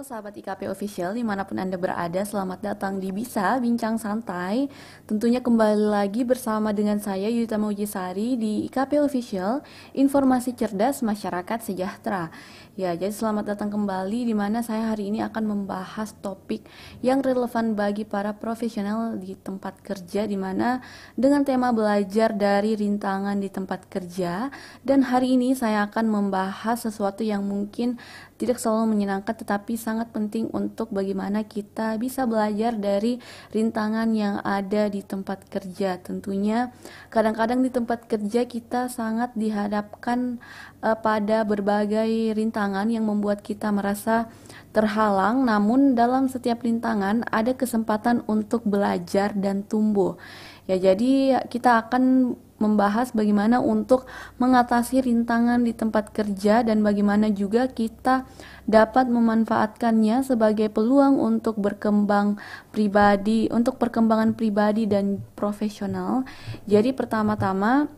sahabat IKP Official dimanapun Anda berada, selamat datang di Bisa Bincang Santai. Tentunya kembali lagi bersama dengan saya Yuta Maujisari di IKP Official, informasi cerdas masyarakat sejahtera. Ya, jadi selamat datang kembali di mana saya hari ini akan membahas topik yang relevan bagi para profesional di tempat kerja, di mana dengan tema belajar dari rintangan di tempat kerja. Dan hari ini saya akan membahas sesuatu yang mungkin tidak selalu menyenangkan tetapi sangat penting untuk bagaimana kita bisa belajar dari rintangan yang ada di tempat kerja. Tentunya kadang-kadang di tempat kerja kita sangat dihadapkan pada berbagai rintangan yang membuat kita merasa terhalang, namun dalam setiap rintangan ada kesempatan untuk belajar dan tumbuh. Ya, jadi kita akan membahas bagaimana untuk mengatasi rintangan di tempat kerja dan bagaimana juga kita dapat memanfaatkannya sebagai peluang untuk berkembang pribadi, untuk perkembangan pribadi dan profesional. Jadi pertama-tama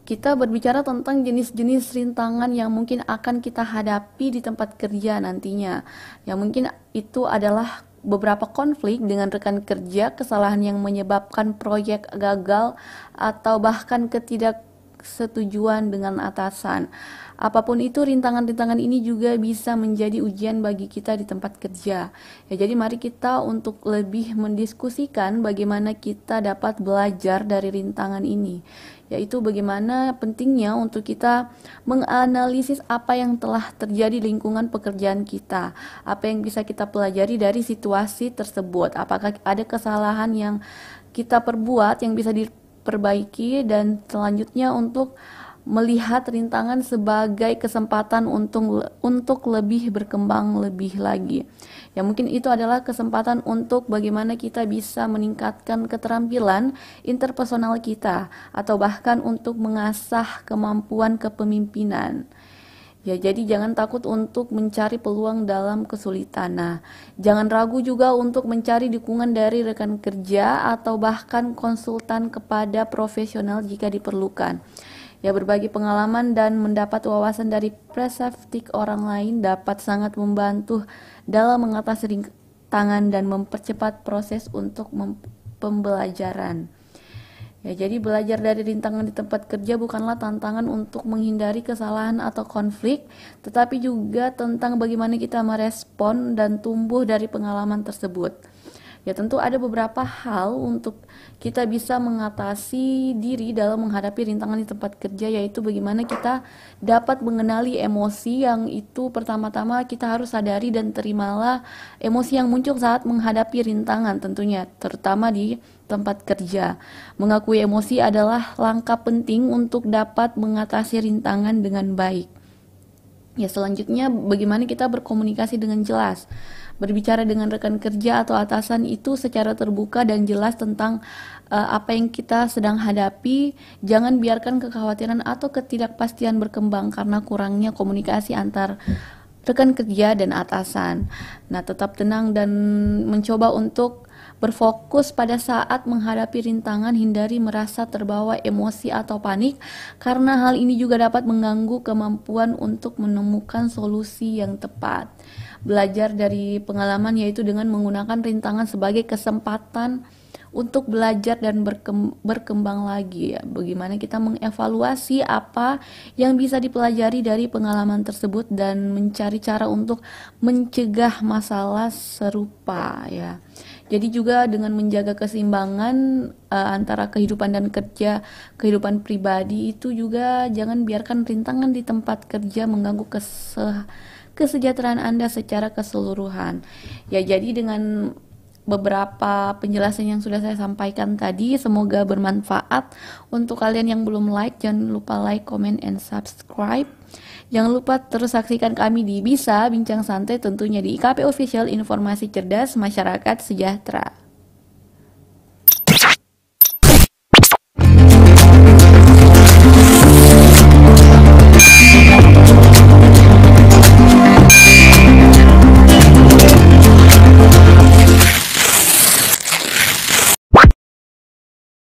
kita berbicara tentang jenis-jenis rintangan yang mungkin akan kita hadapi di tempat kerja nantinya. Yang mungkin itu adalah beberapa konflik dengan rekan kerja, kesalahan yang menyebabkan proyek gagal, atau bahkan ketidaksetujuan dengan atasan. Apapun itu, rintangan-rintangan ini juga bisa menjadi ujian bagi kita di tempat kerja. Ya, jadi mari kita untuk lebih mendiskusikan bagaimana kita dapat belajar dari rintangan ini, yaitu bagaimana pentingnya untuk kita menganalisis apa yang telah terjadi di lingkungan pekerjaan kita, apa yang bisa kita pelajari dari situasi tersebut, apakah ada kesalahan yang kita perbuat yang bisa diperbaiki, dan selanjutnya untuk melihat rintangan sebagai kesempatan untuk lebih berkembang lebih lagi. Ya, mungkin itu adalah kesempatan untuk bagaimana kita bisa meningkatkan keterampilan interpersonal kita, atau bahkan untuk mengasah kemampuan kepemimpinan. Ya, jadi jangan takut untuk mencari peluang dalam kesulitan. Nah, jangan ragu juga untuk mencari dukungan dari rekan kerja atau bahkan konsultan kepada profesional jika diperlukan. Ya, berbagi pengalaman dan mendapat wawasan dari perspektif orang lain dapat sangat membantu dalam mengatasi rintangan dan mempercepat proses untuk pembelajaran. Ya, jadi belajar dari rintangan di tempat kerja bukanlah tantangan untuk menghindari kesalahan atau konflik, tetapi juga tentang bagaimana kita merespon dan tumbuh dari pengalaman tersebut. Ya, tentu ada beberapa hal untuk kita bisa mengatasi diri dalam menghadapi rintangan di tempat kerja, yaitu bagaimana kita dapat mengenali emosi yang itu pertama-tama kita harus sadari dan terimalah emosi yang muncul saat menghadapi rintangan, tentunya terutama di tempat kerja. Mengakui emosi adalah langkah penting untuk dapat mengatasi rintangan dengan baik. Ya, selanjutnya bagaimana kita berkomunikasi dengan jelas. Berbicara dengan rekan kerja atau atasan itu secara terbuka dan jelas tentang apa yang kita sedang hadapi. Jangan biarkan kekhawatiran atau ketidakpastian berkembang karena kurangnya komunikasi antar rekan kerja dan atasan. Nah, tetap tenang dan mencoba untuk berfokus pada saat menghadapi rintangan, hindari merasa terbawa emosi atau panik, karena hal ini juga dapat mengganggu kemampuan untuk menemukan solusi yang tepat. Belajar dari pengalaman, yaitu dengan menggunakan rintangan sebagai kesempatan untuk belajar dan berkembang lagi. Ya, bagaimana kita mengevaluasi apa yang bisa dipelajari dari pengalaman tersebut dan mencari cara untuk mencegah masalah serupa, ya. Jadi juga dengan menjaga keseimbangan antara kehidupan dan kerja, kehidupan pribadi itu juga jangan biarkan rintangan di tempat kerja mengganggu kesejahteraan Anda secara keseluruhan. Ya, jadi dengan beberapa penjelasan yang sudah saya sampaikan tadi, semoga bermanfaat. Untuk kalian yang belum like, jangan lupa like, comment, and subscribe. Jangan lupa terus saksikan kami di Bisa Bincang Santai, tentunya di IKP Official, informasi cerdas masyarakat sejahtera.